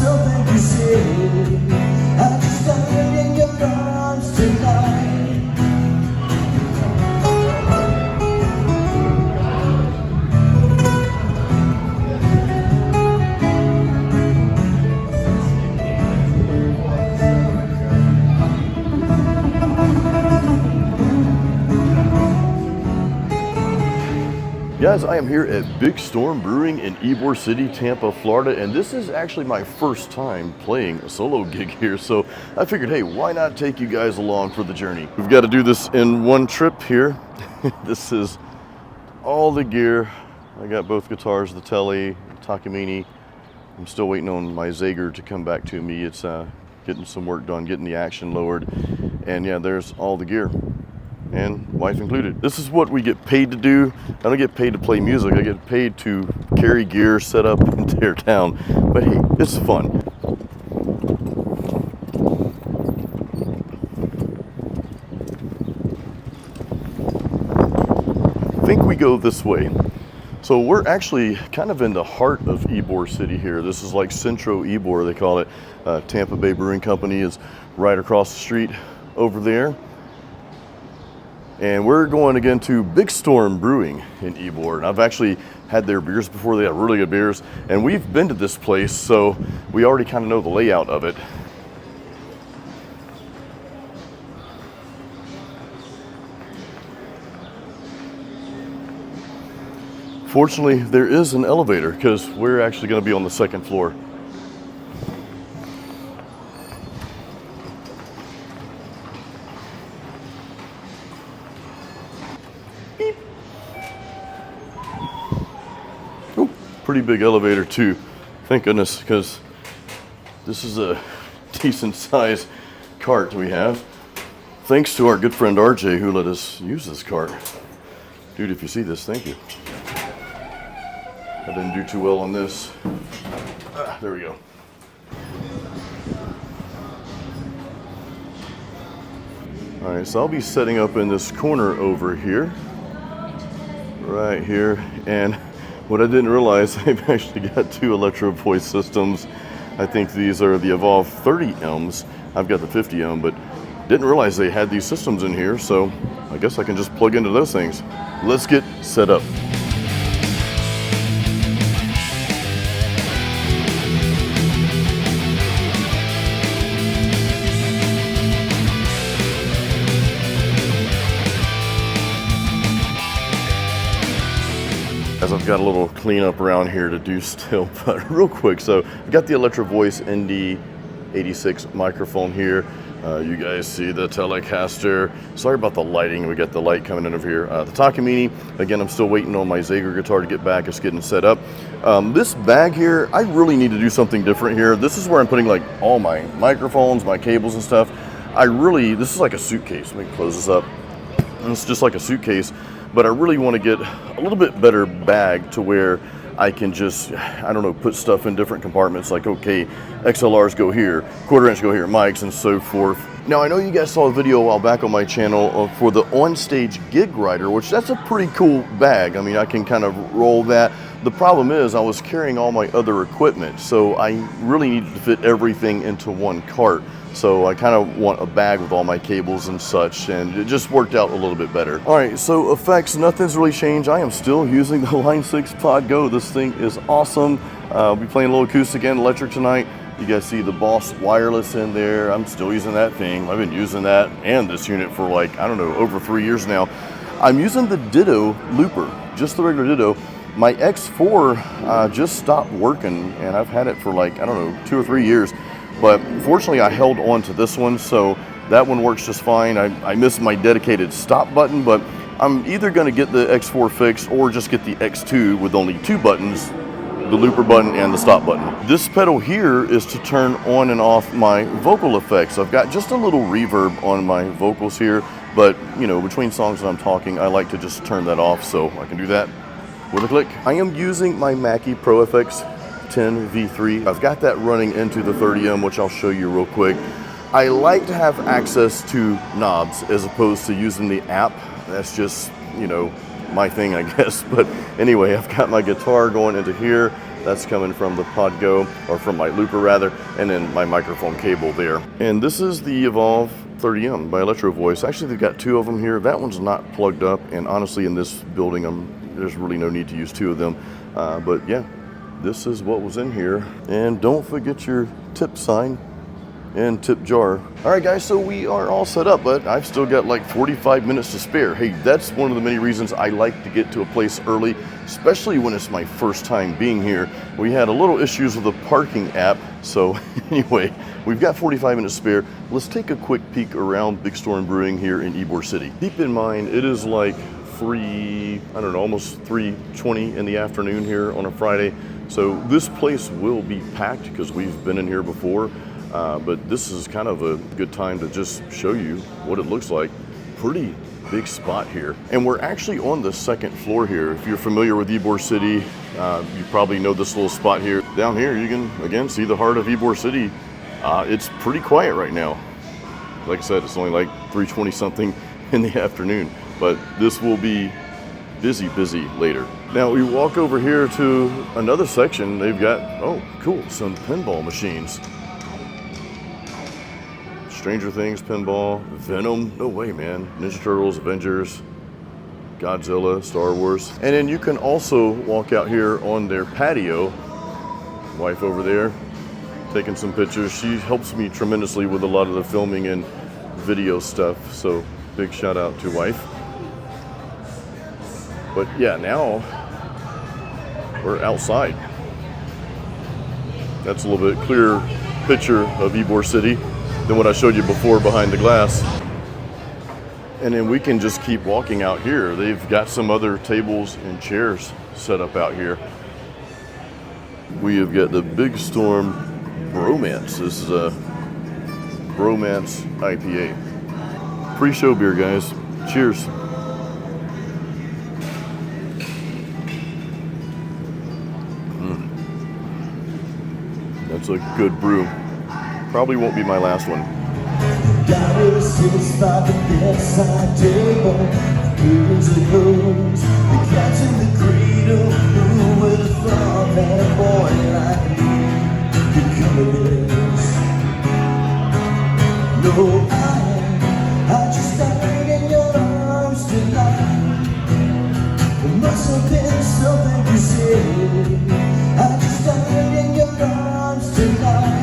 something to say. I just died in your arms tonight. Guys, I am here at Big Storm Brewing in Ybor City, Tampa, Florida, and this is actually my first time playing a solo gig here, so I figured, hey, why not take you guys along for the journey? We've got to do this in one trip here. This is all the gear. I got both guitars, the Tele, Takamine. I'm still waiting on my Zager to come back to me. It's getting some work done, getting the action lowered, and yeah, there's all the gear. And wife included. This is what we get paid to do. I don't get paid to play music. I get paid to carry gear, set up, and tear down. But hey, it's fun. I think we go this way. So we're actually kind of in the heart of Ybor City here. This is like Centro Ybor, they call it. Tampa Bay Brewing Company is right across the street over there. And we're going again to Big Storm Brewing in Ybor. And I've actually had their beers before. They have really good beers. And we've been to this place, so we already kind of know the layout of it. Fortunately, there is an elevator because we're actually going to be on the second floor. Pretty big elevator too, thank goodness, because this is a decent sized cart we have. Thanks to our good friend RJ who let us use this cart. Dude, if you see this, thank you. I didn't do too well on this. There we go. All right, so I'll be setting up in this corner over here, right here, and what I didn't realize, I've actually got two Electro Voice systems. I think these are the Evolve 30Ms. I've got the 50M, but didn't realize they had these systems in here, so I guess I can just plug into those things. Let's get set up. As I've got a little cleanup around here to do still, but real quick. So I've got the Electro Voice ND86 microphone here. You guys see the Telecaster. Sorry about the lighting. We got the light coming in over here. The Takamine, again, I'm still waiting on my Zager guitar to get back. It's getting set up. This bag here, I really need to do something different here. This is where I'm putting like all my microphones, my cables and stuff. This is like a suitcase. Let me close this up. And it's just like a suitcase. But I really want to get a little bit better bag to where I can just, I don't know, put stuff in different compartments like, okay, XLRs go here, quarter inch go here, mics and so forth. Now I know you guys saw a video a while back on my channel for the on-stage gig rider, which that's a pretty cool bag. I mean, I can kind of roll that. The problem is I was carrying all my other equipment, so I really needed to fit everything into one cart. So I kind of want a bag with all my cables and such, and it just worked out a little bit better. All right, so effects, nothing's really changed. I am still using the Line 6 Pod Go. This thing is awesome. I'll be playing a little acoustic and electric tonight. You guys see the Boss wireless in there. I'm still using that thing. I've been using that and this unit for like, I don't know, over 3 years now. I'm using the Ditto looper, just the regular Ditto. My X4 just stopped working, and I've had it for like, I don't know, 2 or 3 years. But fortunately, I held on to this one, so that one works just fine. I missed my dedicated stop button, but I'm either going to get the X4 fixed or just get the X2 with only 2 buttons, the looper button and the stop button. This pedal here is to turn on and off my vocal effects. I've got just a little reverb on my vocals here, but you know, between songs that I'm talking, I like to just turn that off, so I can do that with a click. I am using my Mackie Pro FX 10 V3. I've got that running into the 30M, which I'll show you real quick. I like to have access to knobs as opposed to using the app. That's just, you know, my thing, I guess. But anyway, I've got my guitar going into here. That's coming from the Podgo, or from my looper rather, and then my microphone cable there. And this is the Evolve 30M by Electro Voice. Actually, they've got two of them here. That one's not plugged up, and honestly, in this building, there's really no need to use two of them. But yeah, this is what was in here. And don't forget your tip sign and tip jar. All right, guys, so we are all set up, but I've still got like 45 minutes to spare. Hey, that's one of the many reasons I like to get to a place early, especially when it's my first time being here. We had a little issues with the parking app, so anyway, we've got 45 minutes spare. Let's take a quick peek around Big Storm Brewing here in Ybor City. Keep in mind, it is like almost 3:20 in the afternoon here on a Friday. So this place will be packed because we've been in here before. But this is kind of a good time to just show you what it looks like. Pretty big spot here. And we're actually on the second floor here. If you're familiar with Ybor City, you probably know this little spot here. Down here, you can, again, see the heart of Ybor City. It's pretty quiet right now. Like I said, it's only like 3:20 something in the afternoon, but this will be busy later. Now we walk over here to another section. They've got, oh, cool, some pinball machines. Stranger Things, pinball, Venom, no way, man. Ninja Turtles, Avengers, Godzilla, Star Wars. And then you can also walk out here on their patio. Wife over there taking some pictures. She helps me tremendously with a lot of the filming and video stuff, so big shout out to wife. But yeah, now we're outside. That's a little bit clearer picture of Ybor City than what I showed you before behind the glass. And then we can just keep walking out here. They've got some other tables and chairs set up out here. We have got the Big Storm Bromance. This is a Bromance IPA. Pre-show beer, guys. Cheers. That's a good brew. Probably won't be my last one. Down sits by the bedside table, here's the blues, the cat's in the cradle. Who would have thought that a boy like me could come of this? No, I just died in your arms tonight. There must have been something you said. I just died in your arms tonight.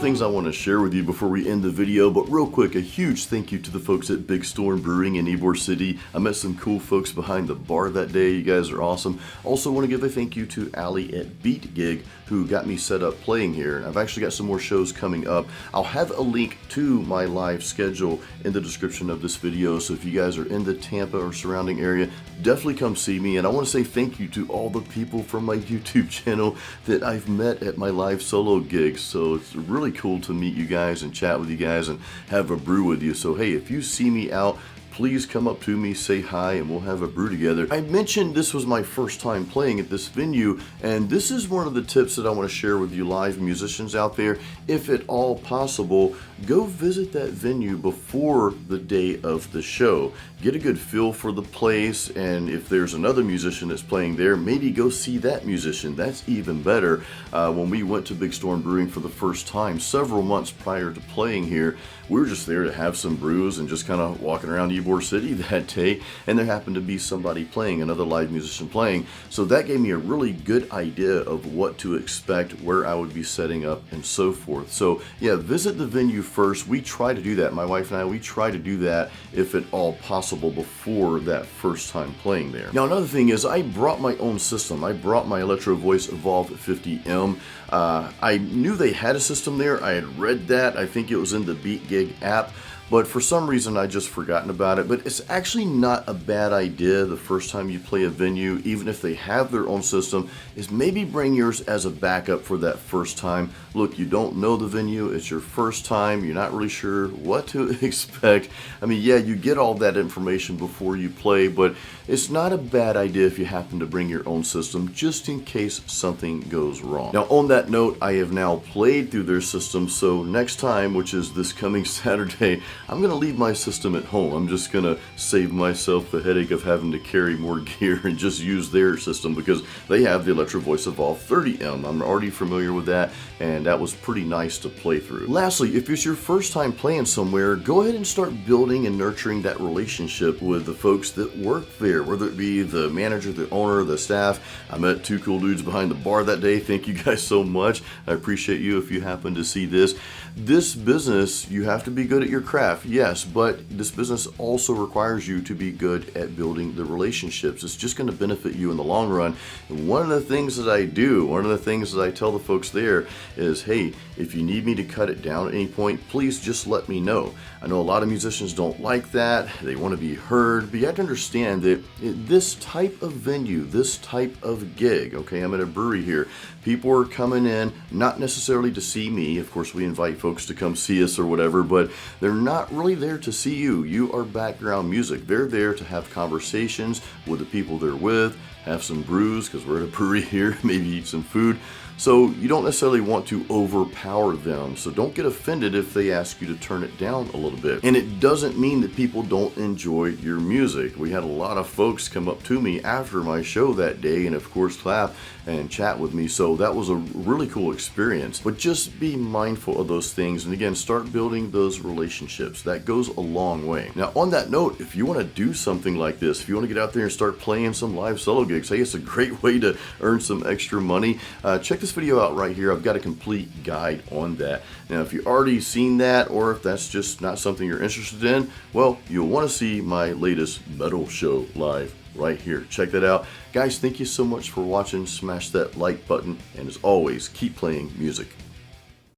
Things I want to share with you before we end the video, but real quick, a huge thank you to the folks at Big Storm Brewing in Ybor City. I met some cool folks behind the bar that day. You guys are awesome. Also want to give a thank you to Allie at BeatGig, who got me set up playing here. I've actually got some more shows coming up. I'll have a link to my live schedule in the description of this video, so if you guys are in the Tampa or surrounding area, definitely come see me. And I want to say thank you to all the people from my YouTube channel that I've met at my live solo gigs. So it's really cool to meet you guys and chat with you guys and have a brew with you. So hey, if you see me out, please come up to me, say hi, and we'll have a brew together. I mentioned this was my first time playing at this venue, and this is one of the tips that I want to share with you live musicians out there. If at all possible, go visit that venue before the day of the show. Get a good feel for the place, and if there's another musician that's playing there, maybe go see that musician. That's even better. When we went to Big Storm Brewing for the first time, several months prior to playing here, we were just there to have some brews and just kind of walking around Ybor Ybor City that day, and there happened to be somebody playing, another live musician playing. So that gave me a really good idea of what to expect, where I would be setting up, and so forth. So yeah, visit the venue first. We try to do that. My wife and I, we try to do that if at all possible before that first time playing there. Now another thing is I brought my own system. I brought my Electro Voice Evolve 50M. I knew they had a system there. I had read that. I think it was in the BeatGig app, but for some reason I just forgotten about it. But it's actually not a bad idea the first time you play a venue, even if they have their own system, is maybe bring yours as a backup for that first time. Look, you don't know the venue, it's your first time, you're not really sure what to expect. I mean, yeah, you get all that information before you play, but it's not a bad idea if you happen to bring your own system, just in case something goes wrong. Now on that note, I have now played through their system, so next time, which is this coming Saturday, I'm gonna leave my system at home. I'm just gonna save myself the headache of having to carry more gear and just use their system, because they have the Electro Voice Evolve 30M. I'm already familiar with that, and that was pretty nice to play through. Lastly, if it's your first time playing somewhere, go ahead and start building and nurturing that relationship with the folks that work there, whether it be the manager, the owner, the staff. I met two cool dudes behind the bar that day. Thank you guys so much. I appreciate you if you happen to see this. This business, you have to be good at your craft, yes, but this business also requires you to be good at building the relationships. It's just going to benefit you in the long run. And one of the things that I do, one of the things that I tell the folks there is, hey, if you need me to cut it down at any point, please just let me know. I know a lot of musicians don't like that. They want to be heard, but you have to understand that this type of venue, this type of gig, okay, I'm at a brewery here. People are coming in, not necessarily to see me. Of course, we invite folks to come see us or whatever, but they're not really there to see you. You are background music. They're there to have conversations with the people they're with, have some brews, because we're at a brewery here, maybe eat some food. So you don't necessarily want to overpower them. So don't get offended if they ask you to turn it down a little bit. And it doesn't mean that people don't enjoy your music. We had a lot of folks come up to me after my show that day and of course clap and chat with me. So that was a really cool experience. But just be mindful of those things. And again, start building those relationships. That goes a long way. Now on that note, if you want to do something like this, if you want to get out there and start playing some live solo gigs, hey, it's a great way to earn some extra money. Check this video out right here. I've got a complete guide on that. Now if you've already seen that, or if that's just not something you're interested in, well, you'll want to see my latest metal show live right here. Check that out. Guys, thank you so much for watching. Smash that like button, and as always, keep playing music.